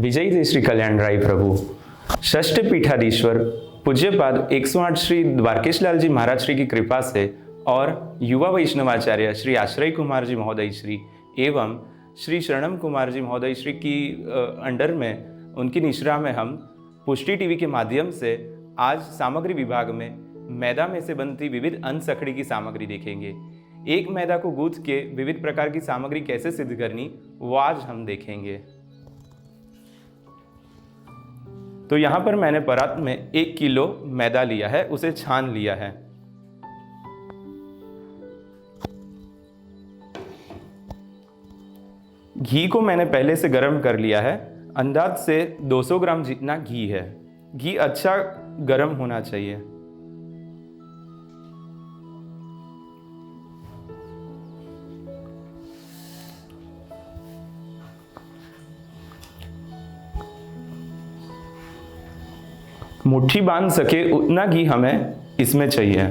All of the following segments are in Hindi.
विजयी जय श्री कल्याण राय प्रभु षष्ठ पीठाधीश्वर पूज्यपाद 108 श्री द्वारकेश लाल जी महाराज श्री की कृपा से और युवा वैष्णवाचार्य श्री आश्रय कुमार जी महोदय श्री एवं श्री शरणम कुमार जी महोदय श्री की अंडर में उनकी निश्रा में हम पुष्टि टीवी के माध्यम से आज सामग्री विभाग में मैदा में से बनती विविध अन्न सखड़ी की सामग्री देखेंगे। एक मैदा को गूंथ के विविध प्रकार की सामग्री कैसे सिद्ध करनी वो आज हम देखेंगे। तो यहाँ पर मैंने परात में 1 किलो मैदा लिया है, उसे छान लिया है। घी को मैंने पहले से गर्म कर लिया है। अंदाज से 200 ग्राम जितना घी है। घी अच्छा गर्म होना चाहिए। मुट्ठी बांध सके उतना घी हमें इसमें चाहिए।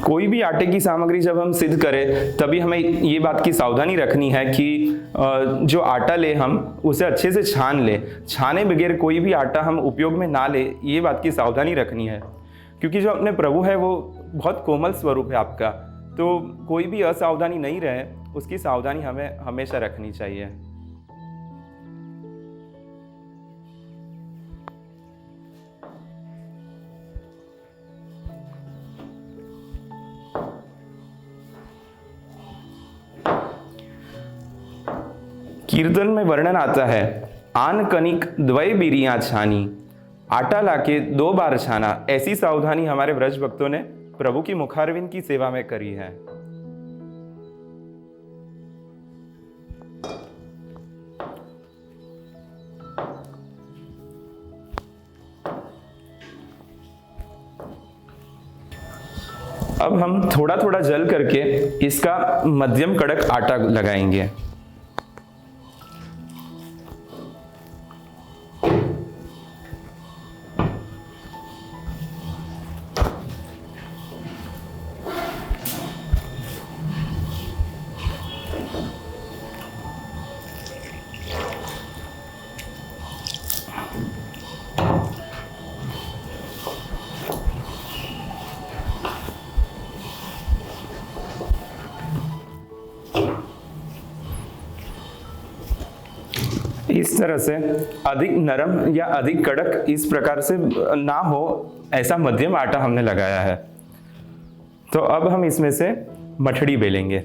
कोई भी आटे की सामग्री जब हम सिद्ध करें तभी हमें ये बात की सावधानी रखनी है कि जो आटा ले हम उसे अच्छे से छान ले। छाने बगैर कोई भी आटा हम उपयोग में ना ले, ये बात की सावधानी रखनी है, क्योंकि जो अपने प्रभु है वो बहुत कोमल स्वरूप है आपका। तो कोई भी असावधानी नहीं रहे, उसकी सावधानी हमें हमेशा रखनी चाहिए। कीर्तन में वर्णन आता है, आन कनिक द्वय बिरियां छानी, आटा लाके 2 बार छाना। ऐसी सावधानी हमारे व्रज भक्तों ने प्रभु की मुखारविंद की सेवा में करी है। अब हम थोड़ा थोड़ा जल करके इसका मध्यम कड़क आटा लगाएंगे। इस तरह से अधिक नरम या अधिक कड़क इस प्रकार से ना हो, ऐसा मध्यम आटा हमने लगाया है। तो अब हम इसमें से मठड़ी बेलेंगे।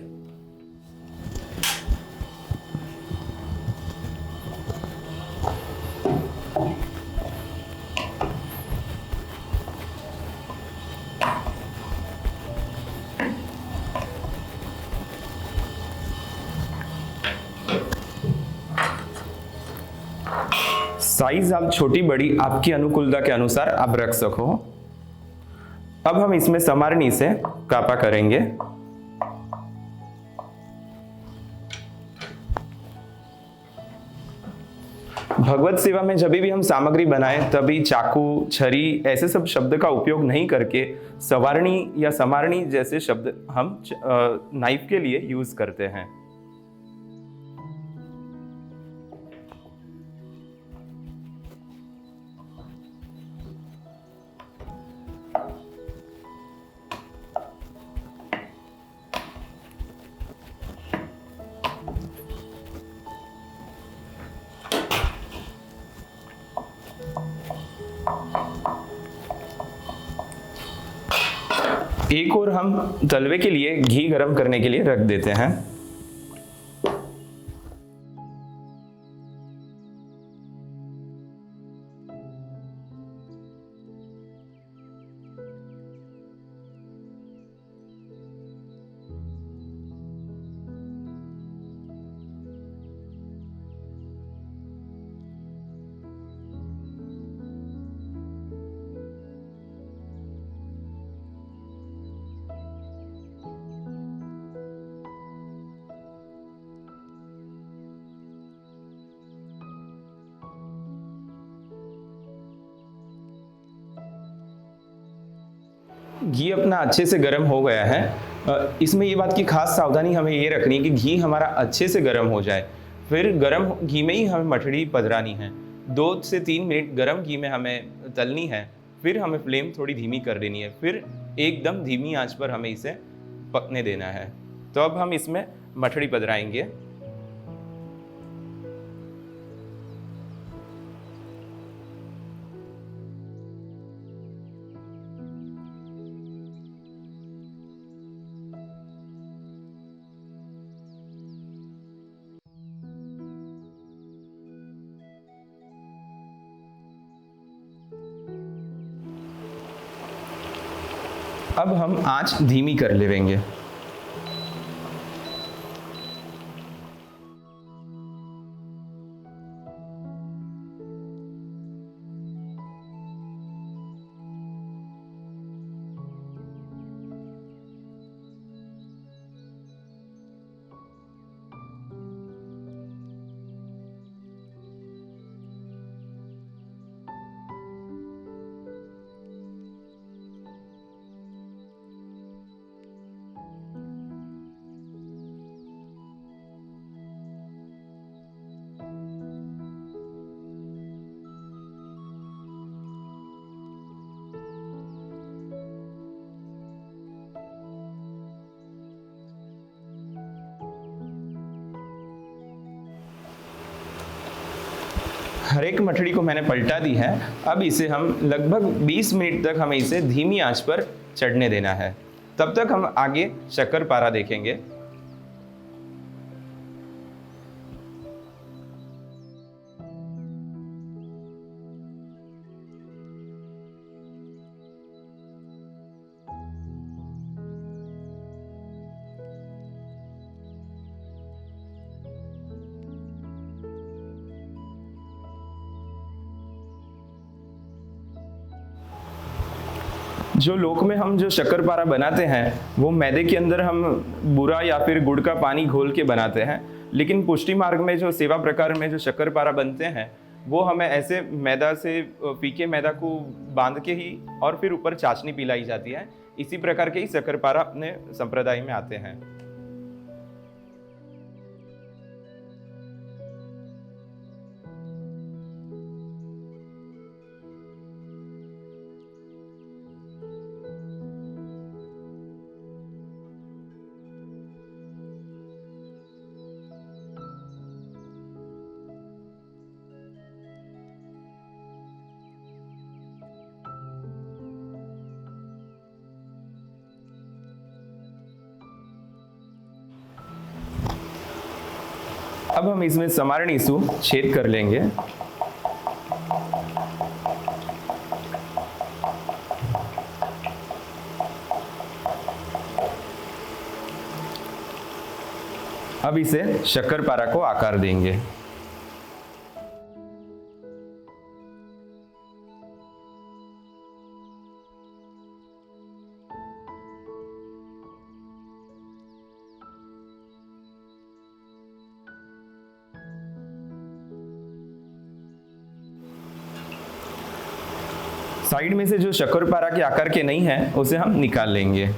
साइज आप छोटी बड़ी आपकी अनुकूलता के अनुसार आप रख सको। अब हम इसमें समारनी से कापा करेंगे। भगवत सेवा में जब भी हम सामग्री बनाएं तभी चाकू, छरी ऐसे सब शब्द का उपयोग नहीं करके सवारणी या समारणी जैसे शब्द हम नाइफ के लिए यूज करते हैं। एक और हम तलवे के लिए घी गरम करने के लिए रख देते हैं। घी अपना अच्छे से गर्म हो गया है। इसमें ये बात की खास सावधानी हमें ये रखनी है कि घी हमारा अच्छे से गर्म हो जाए। फिर गर्म घी में ही हमें मठड़ी पधरानी है। 2 से 3 मिनट गर्म घी में हमें तलनी है। फिर हमें फ्लेम थोड़ी धीमी कर देनी है। फिर एकदम धीमी आंच पर हमें इसे पकने देना है। तो अब हम इसमें मठड़ी पधराएंगे। अब हम आंच धीमी कर लेंगे। हर एक मठड़ी को मैंने पलटा दी है। अब इसे हम लगभग 20 मिनट तक हमें इसे धीमी आंच पर चढ़ने देना है। तब तक हम आगे शक्करपारा देखेंगे। जो लोक में हम जो शक्करपारा बनाते हैं वो मैदे के अंदर हम बूरा या फिर गुड़ का पानी घोल के बनाते हैं, लेकिन पुष्टि मार्ग में जो सेवा प्रकार में जो शक्करपारा बनते हैं वो हमें ऐसे मैदा से फीके मैदा को बांध के ही और फिर ऊपर चाशनी पिलाई जाती है। इसी प्रकार के ही शक्करपारा अपने संप्रदाय में आते हैं। अब हम इसमें समारणी सु छेद कर लेंगे। अब इसे शक्करपारा को आकार देंगे। साइड में से जो शक्करपारा के आकार के नहीं है उसे हम निकाल लेंगे।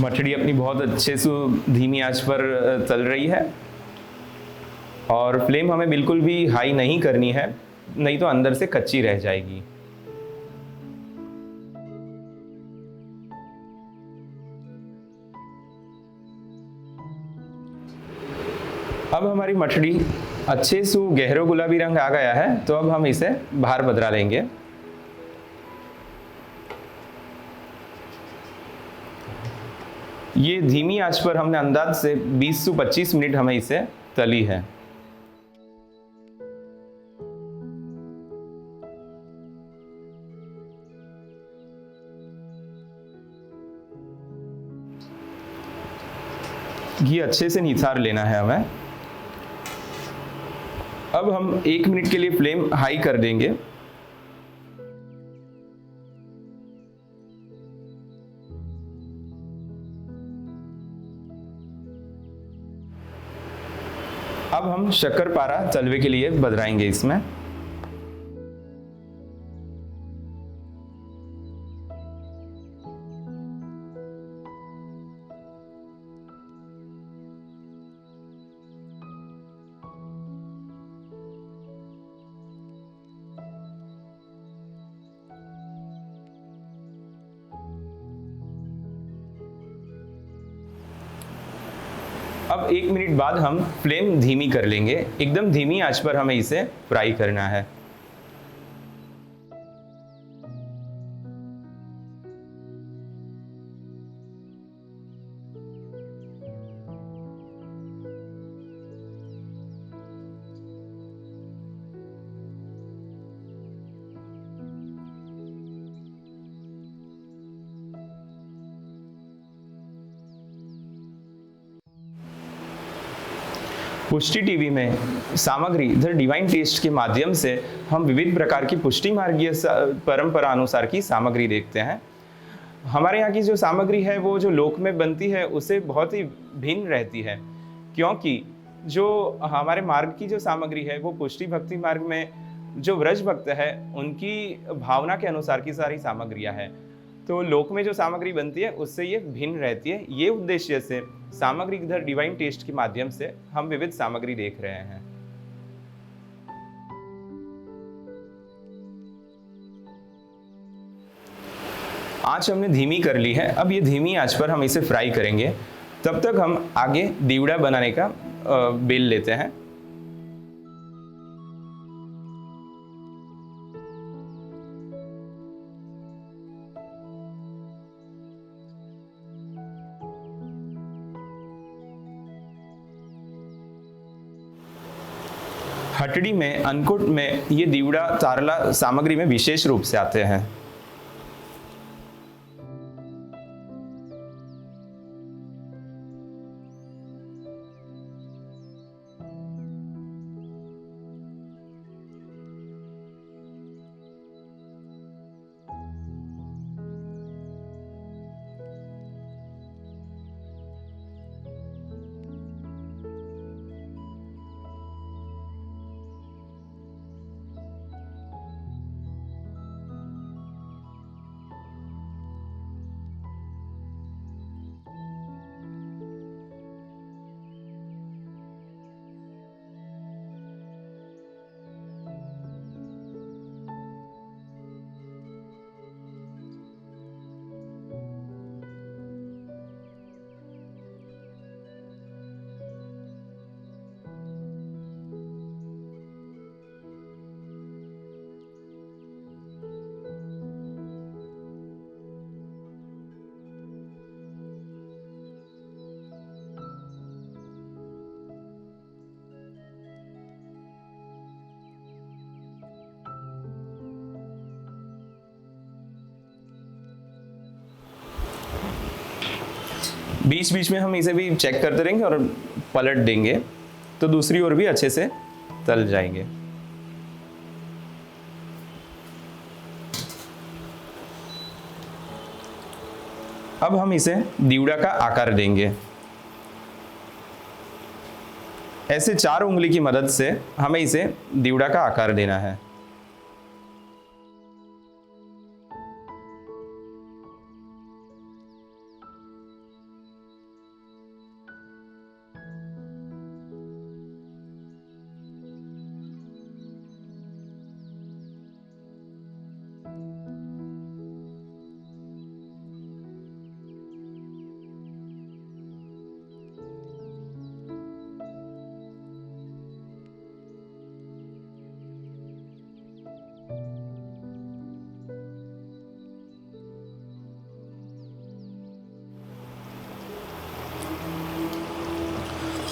मठड़ी अपनी बहुत अच्छे से धीमी आंच पर तल रही है और फ्लेम हमें बिल्कुल भी हाई नहीं करनी है, नहीं तो अंदर से कच्ची रह जाएगी। अब हमारी मठड़ी अच्छे से गहरा गुलाबी रंग आ गया है, तो अब हम इसे बाहर बदला लेंगे। ये धीमी आंच पर हमने अंदाज से 20 से 25 मिनट हमें इसे तली है। घी अच्छे से निथार लेना है हमें। अब हम 1 मिनट के लिए फ्लेम हाई कर देंगे। अब हम शक्करपारा तलवे के लिए बदराएंगे इसमें। अब 1 मिनट बाद हम फ्लेम धीमी कर लेंगे। एकदम धीमी आंच पर हमें इसे फ्राई करना है। पुष्टि टीवी में सामग्री द डिवाइन टेस्ट के माध्यम से हम विविध प्रकार की पुष्टि मार्गीय परंपरा अनुसार की सामग्री देखते हैं। हमारे यहाँ की जो सामग्री है वो जो लोक में बनती है उससे बहुत ही भिन्न रहती है, क्योंकि जो हमारे मार्ग की जो सामग्री है वो पुष्टि भक्ति मार्ग में जो व्रज भक्त है उनकी भावना के अनुसार की सारी सामग्रियाँ हैं। तो लोक में जो सामग्री बनती है उससे ये भिन्न रहती है। ये उद्देश्य से सामग्री इधर डिवाइन टेस्ट के माध्यम से हम विविध सामग्री देख रहे हैं। आंच हमने धीमी कर ली है। अब ये धीमी आंच पर हम इसे फ्राई करेंगे। तब तक हम आगे दीवड़ा बनाने का बेल लेते हैं। हटड़ी में, अन्नकूट में ये दीवड़ा तारला सामग्री में विशेष रूप से आते हैं। बीच बीच में हम इसे भी चेक करते रहेंगे और पलट देंगे तो दूसरी ओर भी अच्छे से तल जाएंगे। अब हम इसे दीवड़ा का आकार देंगे। ऐसे 4 उंगली की मदद से हमें इसे दीवड़ा का आकार देना है।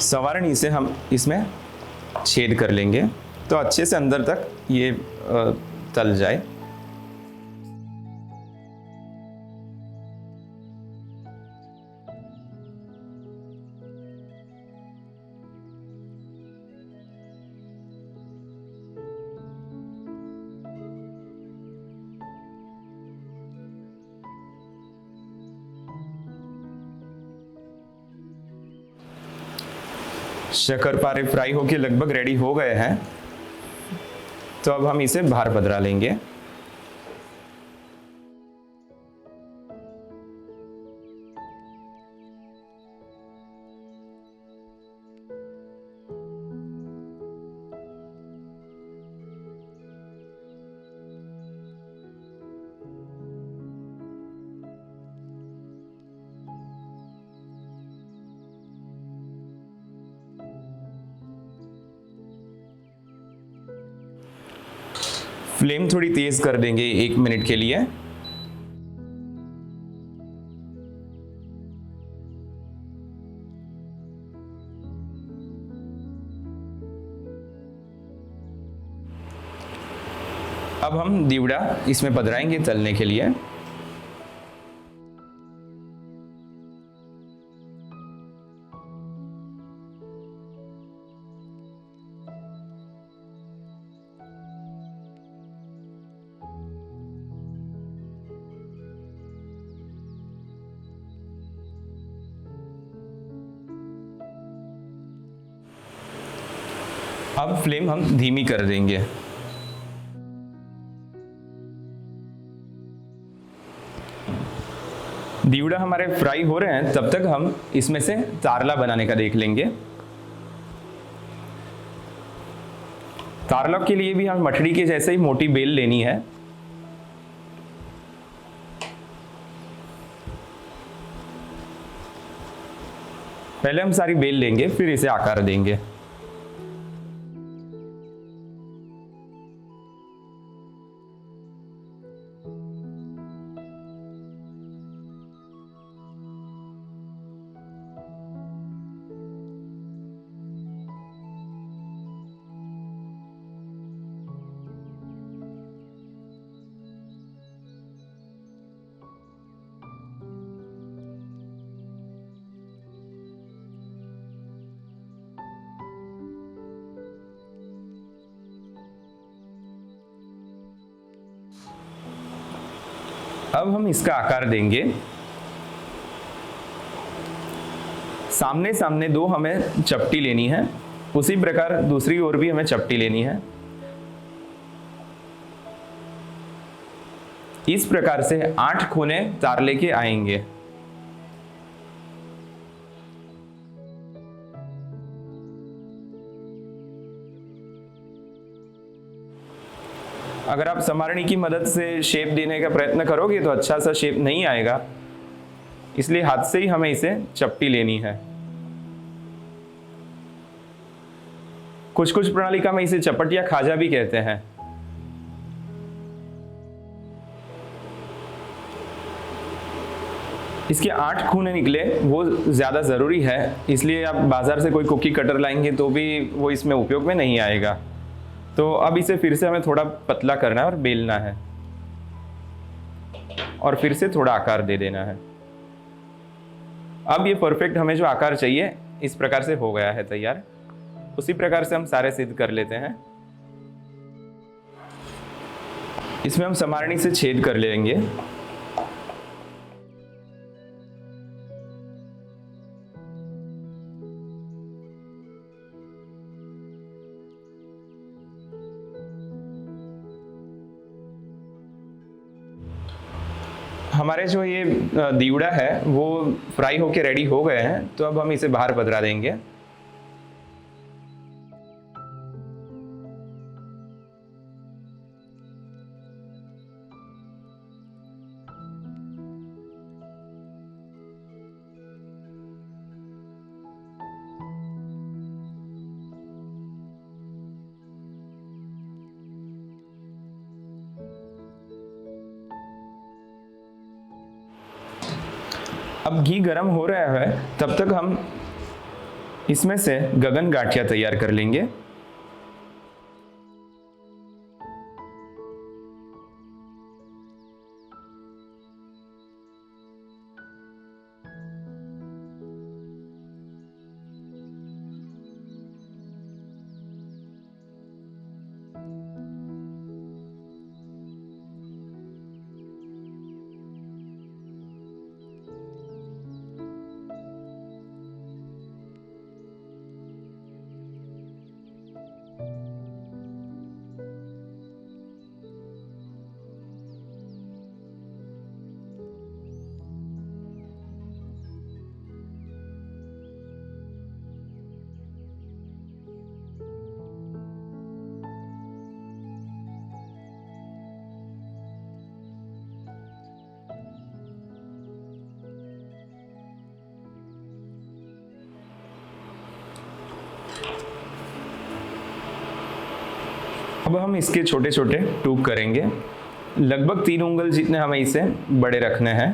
सवारणी से हम इसमें छेद कर लेंगे तो अच्छे से अंदर तक ये तल जाए। शक्करपारे फ्राई होके लगभग रेडी हो गए हैं, तो अब हम इसे बाहर पधरा लेंगे। फ्लेम थोड़ी तेज कर देंगे 1 मिनट के लिए। अब हम दीवड़ा इसमें पधराएंगे तलने के लिए। अब फ्लेम हम धीमी कर देंगे। दीवड़ा हमारे फ्राई हो रहे हैं, तब तक हम इसमें से तारला बनाने का देख लेंगे। तारला के लिए भी हम मठड़ी के जैसे ही मोटी बेल लेनी है। पहले हम सारी बेल लेंगे, फिर इसे आकार देंगे। अब हम इसका आकार देंगे। सामने सामने दो हमें चपटी लेनी है, उसी प्रकार दूसरी ओर भी हमें चपटी लेनी है। इस प्रकार से 8 कोने तारले के आएंगे। अगर आप समारणी की मदद से शेप देने का प्रयत्न करोगे तो अच्छा सा शेप नहीं आएगा, इसलिए हाथ से ही हमें इसे चपटी लेनी है। कुछ कुछ प्रणालिका में इसे चपट या खाजा भी कहते हैं। इसके 8 खूने निकले वो ज़्यादा ज़रूरी है, इसलिए आप बाजार से कोई कुकी कटर लाएंगे तो भी वो इसमें उपयोग में नहीं आएगा। तो अब इसे फिर से हमें थोड़ा पतला करना है और बेलना है, और फिर से थोड़ा आकार दे देना है। अब ये परफेक्ट हमें जो आकार चाहिए इस प्रकार से हो गया है तैयार। उसी प्रकार से हम सारे सिद्ध कर लेते हैं। इसमें हम समारणी से छेद कर लेंगे। हमारे जो ये दीवड़ा है वो फ्राई होके रेडी हो गए हैं, तो अब हम इसे बाहर पधरा देंगे। अब घी गर्म हो रहा है, तब तक हम इसमें से गगन गांठिया तैयार कर लेंगे। अब हम इसके छोटे छोटे टूक करेंगे। लगभग 3 उंगल जितने हमें इसे बड़े रखने हैं।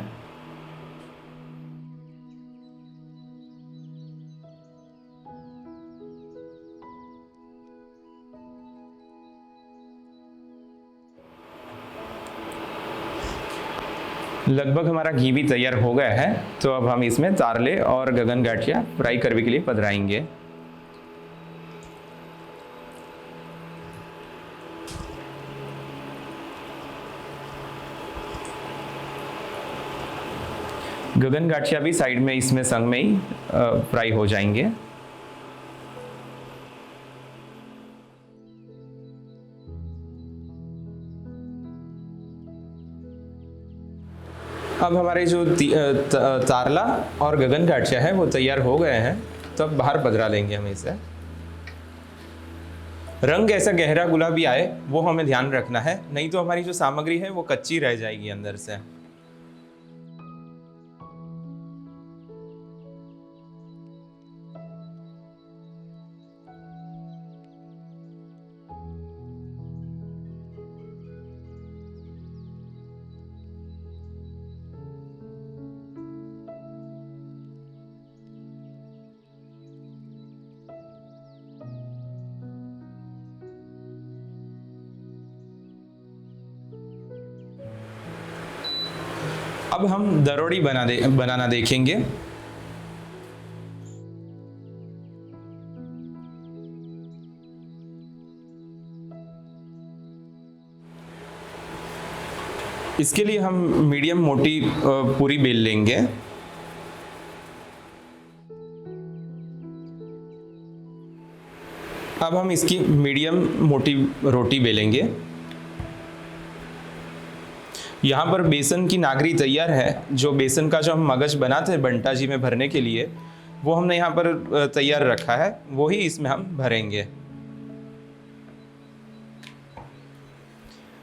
लगभग हमारा घी भी तैयार हो गया है, तो अब हम इसमें तारले और गगन गाठिया फ्राई करने के लिए पधराएंगे। गगन गाठिया भी साइड में इसमें संग में ही फ्राई हो जाएंगे। अब हमारे जो तारला और गगन गाठिया है वो तैयार हो गए हैं, तो अब बाहर पधरा लेंगे हम इसे। रंग ऐसा गहरा गुलाबी आए वो हमें ध्यान रखना है, नहीं तो हमारी जो सामग्री है वो कच्ची रह जाएगी अंदर से। अब हम दरोड़ी बनाना देखेंगे। इसके लिए हम मीडियम मोटी पूरी बेल लेंगे। अब हम इसकी मीडियम मोटी रोटी बेलेंगे। यहाँ पर बेसन की नागरी तैयार है। जो बेसन का जो हम मगज बनाते हैं बंटा जी में भरने के लिए, वो हमने यहाँ पर तैयार रखा है, वो ही इसमें हम भरेंगे।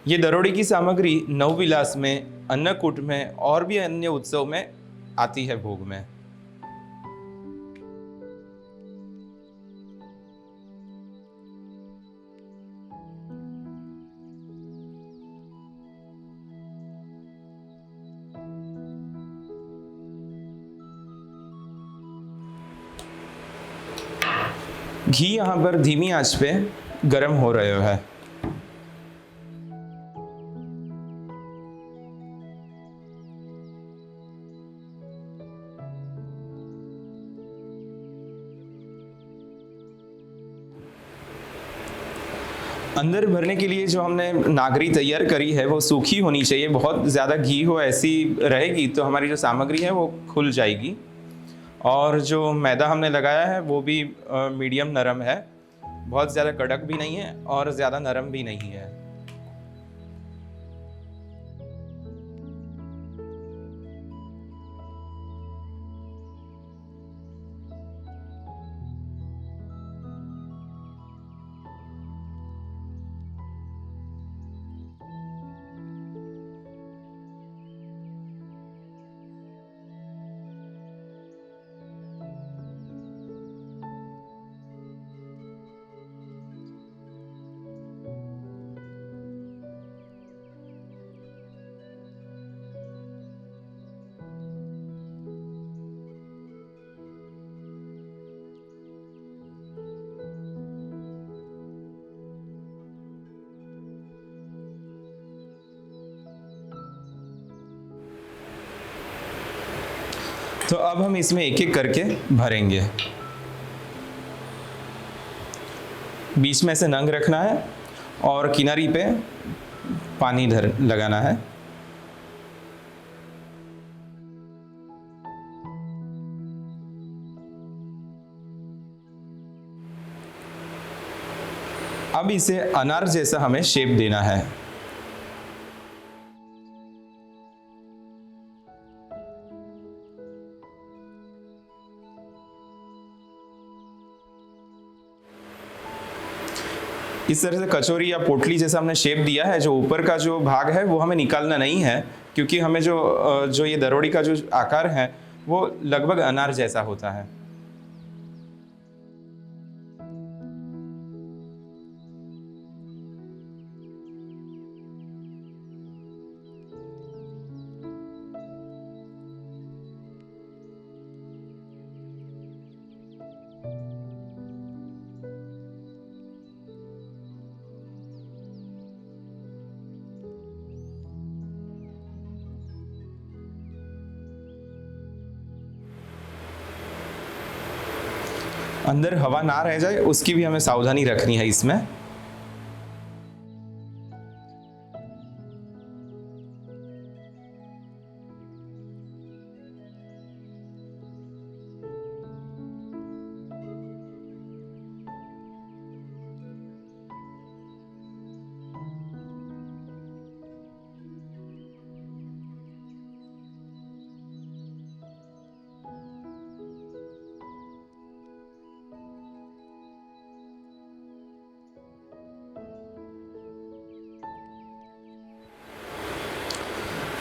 ये दरोड़ी की सामग्री नवविलास में, अन्नकूट में और भी अन्य उत्सव में आती है भोग में। घी यहाँ पर धीमी आंच पे गर्म हो रहा है। अंदर भरने के लिए जो हमने नागरी तैयार करी है वो सूखी होनी चाहिए। बहुत ज़्यादा घी हो ऐसी रहेगी तो हमारी जो सामग्री है वो खुल जाएगी। और जो मैदा हमने लगाया है वो भी मीडियम नरम है, बहुत ज़्यादा कड़क भी नहीं है और ज़्यादा नरम भी नहीं है। तो अब हम इसमें एक एक करके भरेंगे। बीच में से नंग रखना है और किनारी पे पानी लगाना है। अब इसे अनार जैसा हमें शेप देना है। इस तरह से कचौरी या पोटली जैसा हमने शेप दिया है। जो ऊपर का जो भाग है वो हमें निकालना नहीं है, क्योंकि हमें जो ये दरोड़ी का जो आकार है वो लगभग अनार जैसा होता है। अंदर हवा ना रह जाए उसकी भी हमें सावधानी रखनी है इसमें।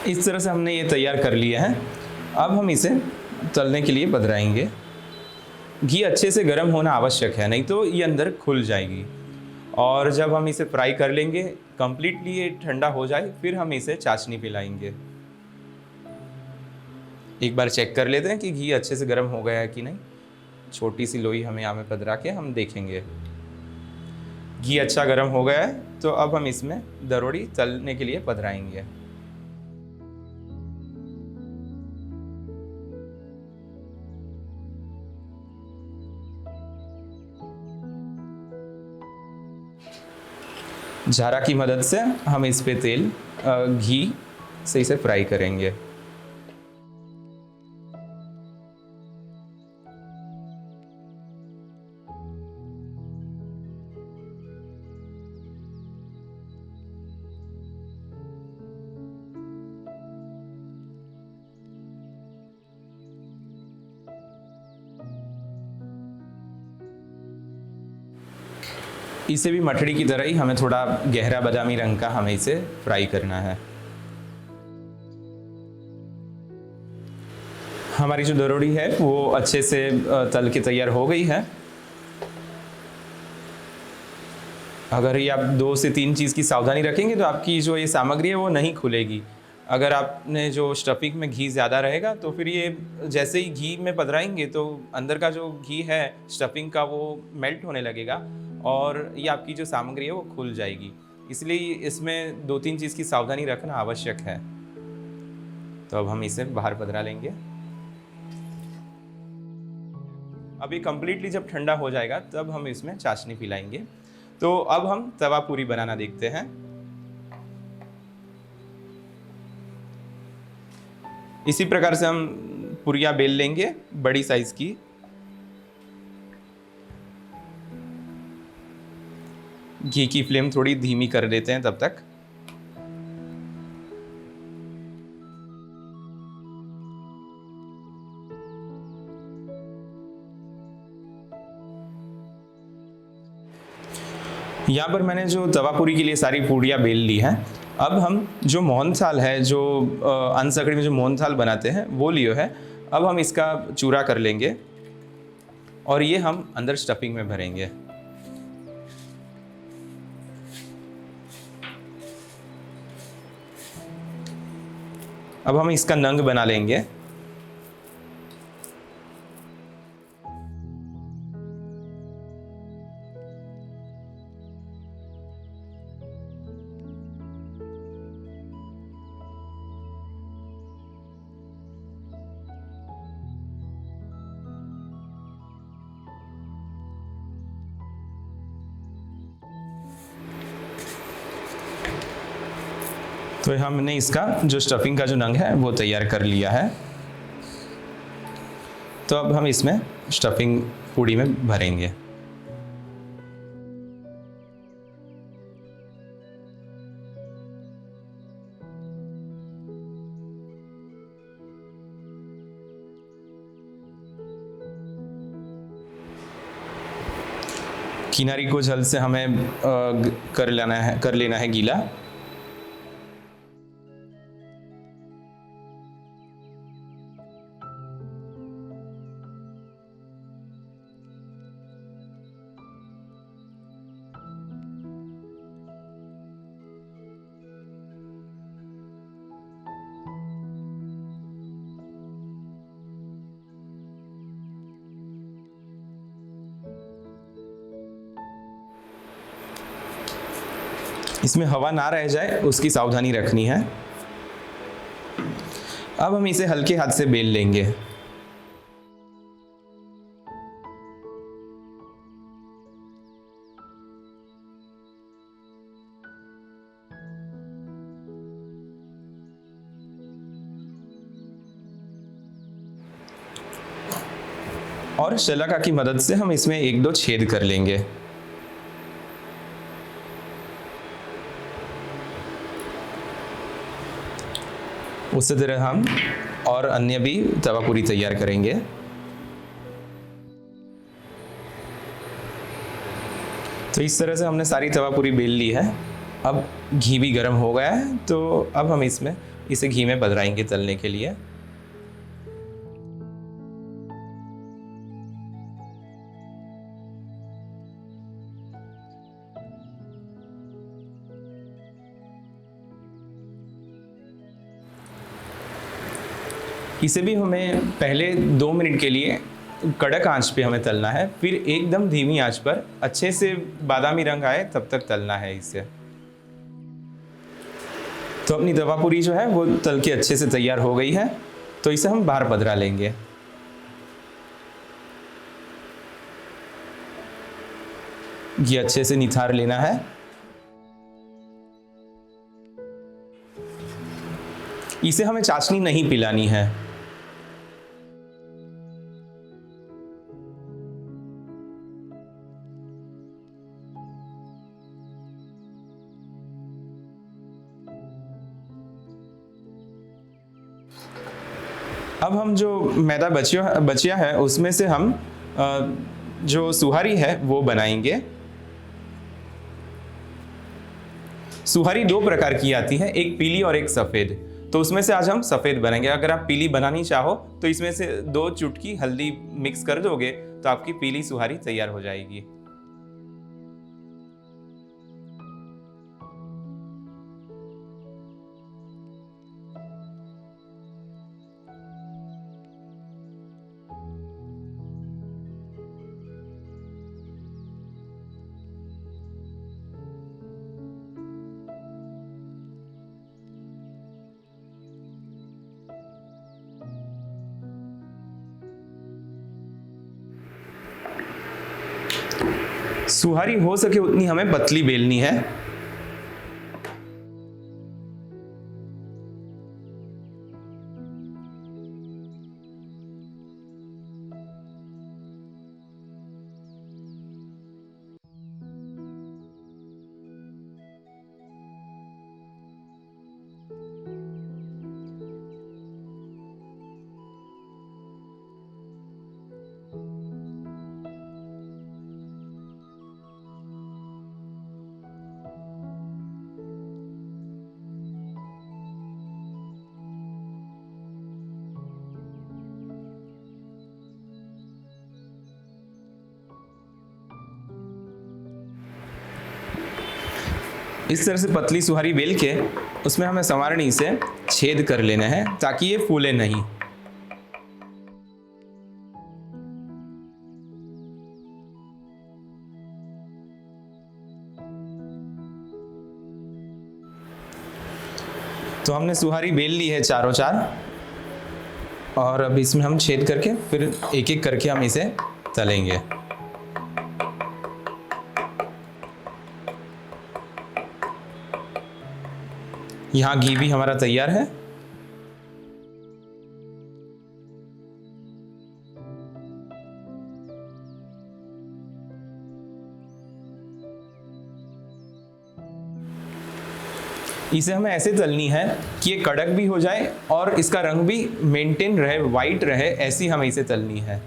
इस तरह से हमने ये तैयार कर लिया है। अब हम इसे तलने के लिए पधराएंगे। घी अच्छे से गर्म होना आवश्यक है, नहीं तो ये अंदर खुल जाएगी। और जब हम इसे फ्राई कर लेंगे, कंप्लीटली ये ठंडा हो जाए, फिर हम इसे चाशनी पिलाएंगे। एक बार चेक कर लेते हैं कि घी अच्छे से गर्म हो गया है कि नहीं। छोटी सी लोई हमें यहाँ में पधरा के हम देखेंगे। घी अच्छा गर्म हो गया है, तो अब हम इसमें दरोड़ी तलने के लिए पधराएंगे। झारा की मदद से हम इस पे तेल घी से इसे फ्राई करेंगे। इसे भी मठड़ी की तरह ही हमें थोड़ा गहरा बादामी रंग का हमें इसे फ्राई करना है। हमारी जो दरोड़ी है वो अच्छे से तल के तैयार हो गई है। अगर ये आप 2 से 3 चीज़ की सावधानी रखेंगे तो आपकी जो ये सामग्री है वो नहीं खुलेगी। अगर आपने जो स्टफिंग में घी ज़्यादा रहेगा तो फिर ये जैसे ही घी में पधराएंगे तो अंदर का जो घी है स्टफिंग का वो मेल्ट होने लगेगा और ये आपकी जो सामग्री है वो खुल जाएगी। इसलिए इसमें 2-3 चीज़ की सावधानी रखना आवश्यक है। तो अब हम इसे बाहर पधरा लेंगे। अब ये कम्प्लीटली जब ठंडा हो जाएगा तब हम इसमें चाशनी पिलाएंगे। तो अब हम तवा पूरी बनाना देखते हैं। इसी प्रकार से हम पूरियां बेल लेंगे बड़ी साइज की। घी की फ्लेम थोड़ी धीमी कर देते हैं तब तक। यहाँ पर मैंने जो तवा पूरी के लिए सारी पूरियां बेल ली हैं। अब हम जो मोहनथाल है, जो अनसकड़ी में जो मोहनथाल बनाते हैं वो लियो है। अब हम इसका चूरा कर लेंगे और ये हम अंदर स्टफिंग में भरेंगे। अब हम इसका नंग बना लेंगे। तो हमने इसका जो स्टफिंग का जो नंग है वो तैयार कर लिया है। तो अब हम इसमें स्टफिंग पूड़ी में भरेंगे। किनारी को जल्द से हमें कर लेना है गीला। इसमें हवा ना रह जाए उसकी सावधानी रखनी है। अब हम इसे हल्के हाथ से बेल लेंगे। और शलाका की मदद से हम इसमें एक दो छेद कर लेंगे। उसी तरह हम और अन्य भी तवा पूरी तैयार करेंगे। तो इस तरह से हमने सारी तवा पूरी बेल ली है। अब घी भी गर्म हो गया है, तो अब हम इसे घी में बदराएंगे तलने के लिए। इसे भी हमें पहले 2 मिनट के लिए कड़क आंच पे हमें तलना है, फिर एकदम धीमी आंच पर अच्छे से बादामी रंग आए तब तक तलना है इसे। तो अपनी तवा पूरी जो है वो तल के अच्छे से तैयार हो गई है, तो इसे हम बाहर पधरा लेंगे। ये अच्छे से निथार लेना है। इसे हमें चाशनी नहीं पिलानी है। अब हम जो मैदा बचिया है उसमें से हम जो सुहारी है वो बनाएंगे। सुहारी 2 प्रकार की आती है, एक पीली और एक सफ़ेद। तो उसमें से आज हम सफ़ेद बनाएंगे। अगर आप पीली बनानी चाहो तो इसमें से 2 चुटकी हल्दी मिक्स कर दोगे तो आपकी पीली सुहारी तैयार हो जाएगी। सुहारी हो सके उतनी हमें पतली बेलनी है। इस तरह से पतली सुहारी बेल के उसमें हमें संवारनी से छेद कर लेना है ताकि ये फूले नहीं। तो हमने सुहारी बेल ली है चारों चार, और अब इसमें हम छेद करके फिर एक एक करके हम इसे तलेंगे। यहाँ घी भी हमारा तैयार है। इसे हमें ऐसे तलनी है कि ये कड़क भी हो जाए और इसका रंग भी मेंटेन रहे, वाइट रहे, ऐसी हमें इसे तलनी है।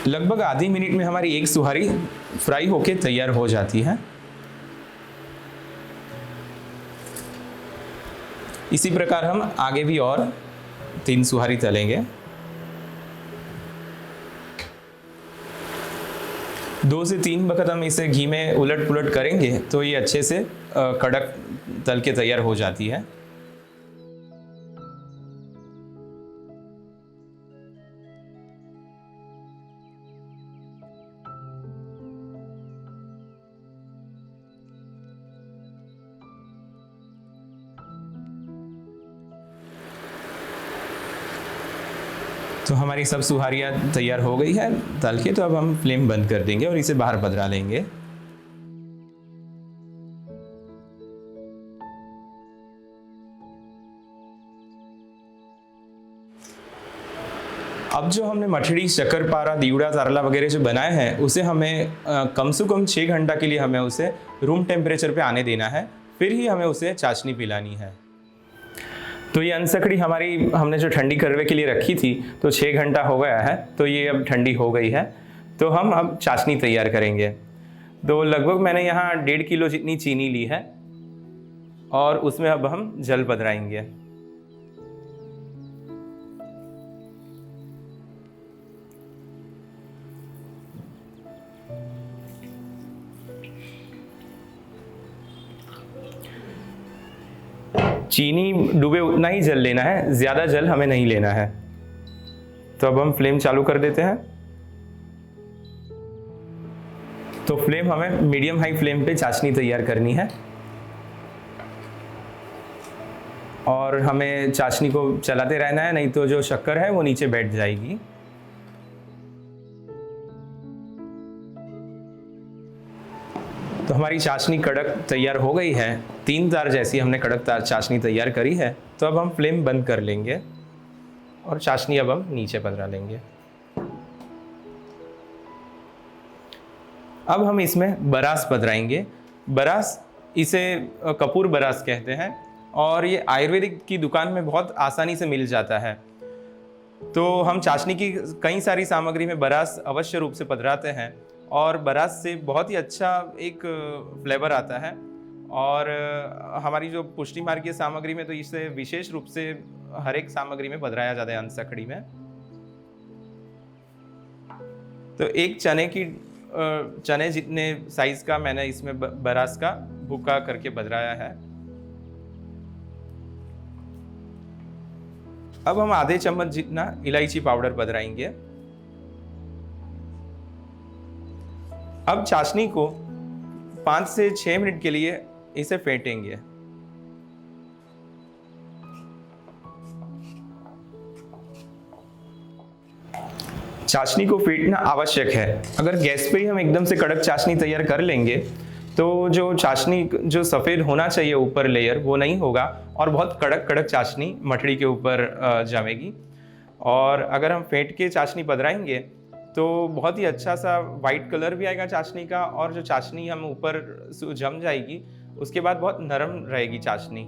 लगभग आधी मिनट में हमारी एक सुहारी फ्राई होके तैयार हो जाती है। इसी प्रकार हम आगे भी और 3 सुहारी तलेंगे। 2 से 3 वक्त हम इसे घी में उलट पुलट करेंगे तो ये अच्छे से कड़क तल के तैयार हो जाती है। तो हमारी सब सुहारियाँ तैयार हो गई है तल के, तो अब हम फ्लेम बंद कर देंगे और इसे बाहर पधरा लेंगे। अब जो हमने मठड़ी, शक्करपारा, दीवड़ा, तारला वगैरह जो बनाए हैं उसे हमें कम से कम 6 घंटा के लिए हमें उसे रूम टेम्परेचर पे आने देना है, फिर ही हमें उसे चाशनी पिलानी है। तो ये अनसकड़ी हमारी हमने जो ठंडी करवे के लिए रखी थी तो 6 घंटा हो गया है, तो ये अब ठंडी हो गई है। तो हम अब चाशनी तैयार करेंगे। तो लगभग मैंने यहाँ 1.5 किलो जितनी चीनी ली है और उसमें अब हम जल पधराएंगे। चीनी डूबे उतना ही जल लेना है, ज़्यादा जल हमें नहीं लेना है। तो अब हम फ्लेम चालू कर देते हैं। तो फ्लेम हमें मीडियम हाई फ्लेम पे चाशनी तैयार करनी है और हमें चाशनी को चलाते रहना है, नहीं तो जो शक्कर है वो नीचे बैठ जाएगी। तो हमारी चाशनी कड़क तैयार हो गई है, 3 तार जैसी हमने कड़क चाशनी तैयार करी है। तो अब हम फ्लेम बंद कर लेंगे और चाशनी अब हम नीचे पधरा लेंगे। अब हम इसमें बरास पधराएंगे। बरास, इसे कपूर बरास कहते हैं और ये आयुर्वेदिक की दुकान में बहुत आसानी से मिल जाता है। तो हम चाशनी की कई सारी सामग्री में बरास अवश्य रूप से पधराते हैं और बरास से बहुत ही अच्छा एक फ्लेवर आता है। और हमारी जो पुष्टि मार्गीय सामग्री में तो इसे विशेष रूप से हर एक सामग्री में पधराया जाता है अनसकड़ी में। तो एक चने जितने साइज का मैंने इसमें बरास का भुक्का करके पधराया है। अब हम आधे चम्मच जितना इलायची पाउडर पधराएंगे। अब चाशनी को 5 से 6 मिनट के लिए इसे फेंटेंगे। चाशनी को फेंटना आवश्यक है। अगर गैस पे ही हम एकदम से कड़क चाशनी तैयार कर लेंगे तो जो चाशनी जो सफ़ेद होना चाहिए ऊपर लेयर वो नहीं होगा और बहुत कड़क कड़क चाशनी मठड़ी के ऊपर जमेगी। और अगर हम फेंट के चाशनी पधराएंगे तो बहुत ही अच्छा सा वाइट कलर भी आएगा चाशनी का, और जो चाशनी हम ऊपर जम जाएगी उसके बाद बहुत नरम रहेगी चाशनी।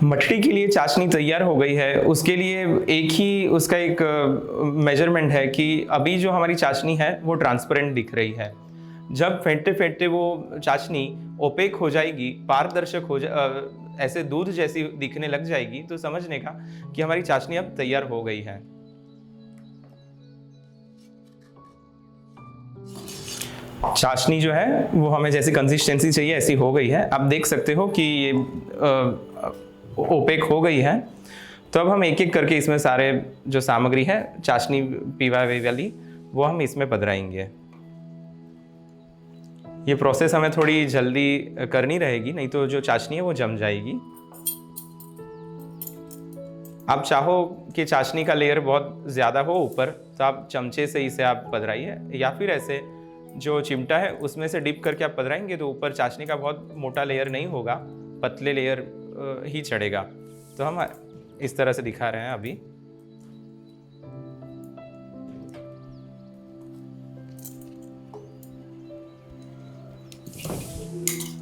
मठड़ी के लिए चाशनी तैयार हो गई है। उसके लिए एक ही उसका एक मेजरमेंट है कि अभी जो हमारी चाशनी है वो ट्रांसपेरेंट दिख रही है। जब फेंटते फेंटते वो चाशनी ओपेक हो जाएगी, पारदर्शक ऐसे दूध जैसी दिखने लग जाएगी, तो समझने का कि हमारी चाशनी अब तैयार हो गई है। चाशनी जो है वो हमें जैसी कंसिस्टेंसी चाहिए ऐसी हो गई है। आप देख सकते हो कि ये ओपेक हो गई है। तो अब हम एक एक करके इसमें सारे जो सामग्री है चाशनी पीवा वाली वो हम इसमें पधराएंगे। ये प्रोसेस हमें थोड़ी जल्दी करनी रहेगी, नहीं तो जो चाशनी है वो जम जाएगी। आप चाहो कि चाशनी का लेयर बहुत ज़्यादा हो ऊपर तो आप चमचे से इसे आप पधराइए, या फिर ऐसे जो चिमटा है उसमें से डिप करके आप पधराएंगे तो ऊपर चाशनी का बहुत मोटा लेयर नहीं होगा, पतले लेयर ही चढ़ेगा। तो हम इस तरह से दिखा रहे हैं अभी।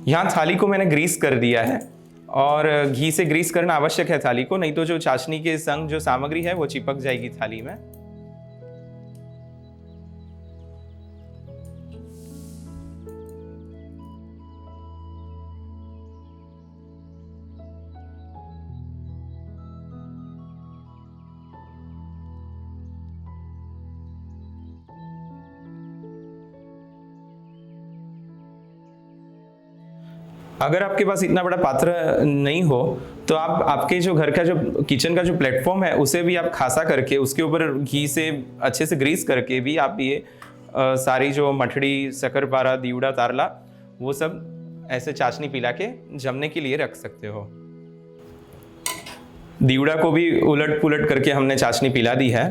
यहाँ थाली को मैंने ग्रीस कर दिया है और घी से ग्रीस करना आवश्यक है थाली को, नहीं तो जो चाशनी के संग जो सामग्री है वो चिपक जाएगी थाली में। अगर आपके पास इतना बड़ा पात्र नहीं हो तो आप आपके जो घर का जो किचन का जो प्लेटफॉर्म है उसे भी आप खासा करके उसके ऊपर घी से अच्छे से ग्रीस करके भी आप ये सारी जो मठड़ी, शक्करपारा, दीवड़ा, तारला वो सब ऐसे चाशनी पिला के जमने के लिए रख सकते हो। दीवड़ा को भी उलट पुलट करके हमने चाशनी पिला दी है।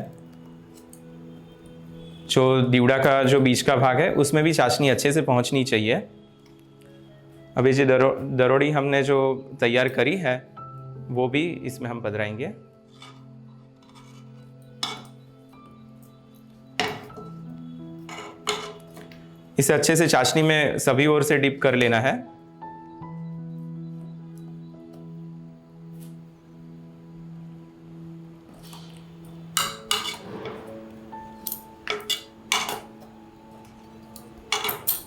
जो दीवड़ा का जो बीच का भाग है उसमें भी चाशनी अच्छे से पहुंचनी चाहिए। अभी जो दरोड़ी हमने जो तैयार करी है वो भी इसमें हम पधराएंगे। इसे अच्छे से चाशनी में सभी ओर से डिप कर लेना है।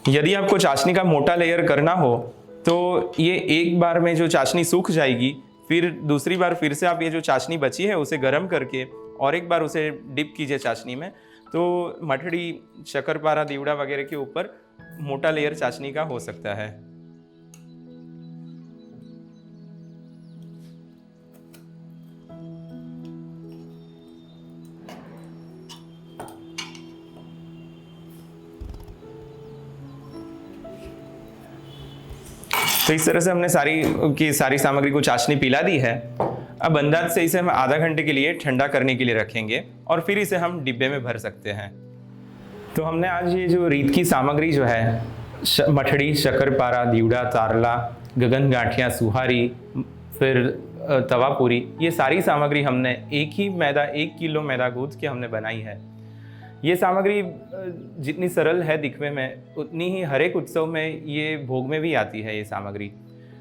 यदि आपको चाशनी का मोटा लेयर करना हो तो ये एक बार में जो चाशनी सूख जाएगी, फिर दूसरी बार फिर से आप ये जो चाशनी बची है उसे गर्म करके और एक बार उसे डिप कीजिए चाशनी में, तो मठड़ी, शक्करपारा, दीवड़ा वगैरह के ऊपर मोटा लेयर चाशनी का हो सकता है। तो इस तरह से हमने सारी सामग्री को चाशनी पिला दी है। अब अंदाज से इसे हम आधा घंटे के लिए ठंडा करने के लिए रखेंगे और फिर इसे हम डिब्बे में भर सकते हैं। तो हमने आज ये जो रीत की सामग्री जो है, मठड़ी, शक्करपारा, दीवड़ा, तारला, गगन गांठिया, सुहारी, फिर तवा पूरी, ये सारी सामग्री हमने एक किलो मैदा गूंथ के हमने बनाई है। ये सामग्री जितनी सरल है दिखने में, उतनी ही हर एक उत्सव में ये भोग में भी आती है ये सामग्री।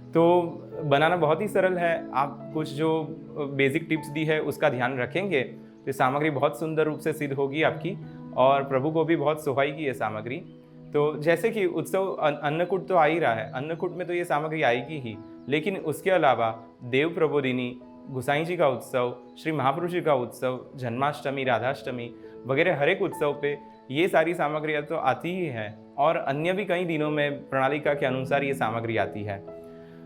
तो बनाना बहुत ही सरल है। आप कुछ जो बेसिक टिप्स दी है उसका ध्यान रखेंगे तो सामग्री बहुत सुंदर रूप से सिद्ध होगी आपकी, और प्रभु को भी बहुत सुहाएगी ये सामग्री। तो जैसे कि उत्सव अन्नकूट तो आ ही रहा है, अन्नकूट में तो ये सामग्री आएगी ही, लेकिन उसके अलावा देव प्रबोधिनी, गुसाई जी का उत्सव, श्री महापुरुष जी का उत्सव, जन्माष्टमी, राधाष्टमी वगैरह हर एक उत्सव पे ये सारी सामग्रियाँ तो आती ही है, और अन्य भी कई दिनों में प्रणालिका के अनुसार ये सामग्री आती है।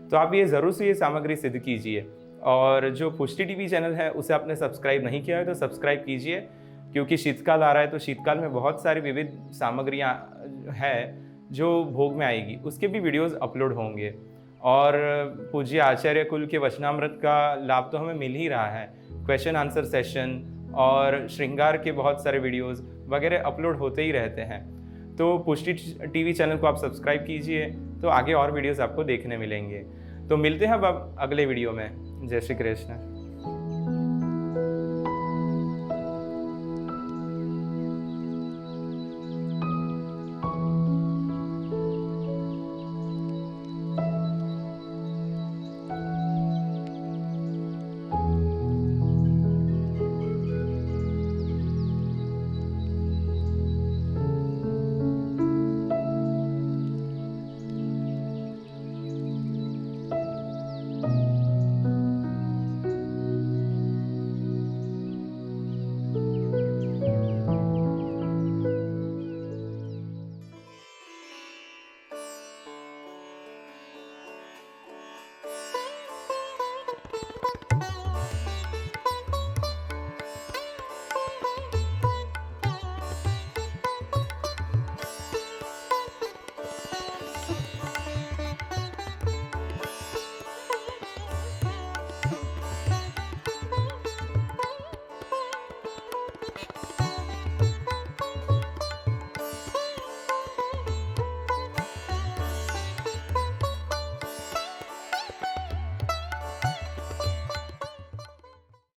तो आप ये ज़रूर से ये सामग्री सिद्ध कीजिए। और जो पुष्टि टीवी चैनल है उसे आपने सब्सक्राइब नहीं किया है तो सब्सक्राइब कीजिए, क्योंकि शीतकाल आ रहा है तो शीतकाल में बहुत सारी विविध सामग्रियाँ हैं जो भोग में आएगी, उसके भी वीडियोज़ अपलोड होंगे। और पूज्य आचार्य कुल के वचनामृत का लाभ तो हमें मिल ही रहा है। क्वेश्चन आंसर सेशन और श्रृंगार के बहुत सारे वीडियोस वगैरह अपलोड होते ही रहते हैं। तो पुष्टि टीवी चैनल को आप सब्सक्राइब कीजिए, तो आगे और वीडियोस आपको देखने मिलेंगे। तो मिलते हैं अब अगले वीडियो में। जय श्री कृष्ण।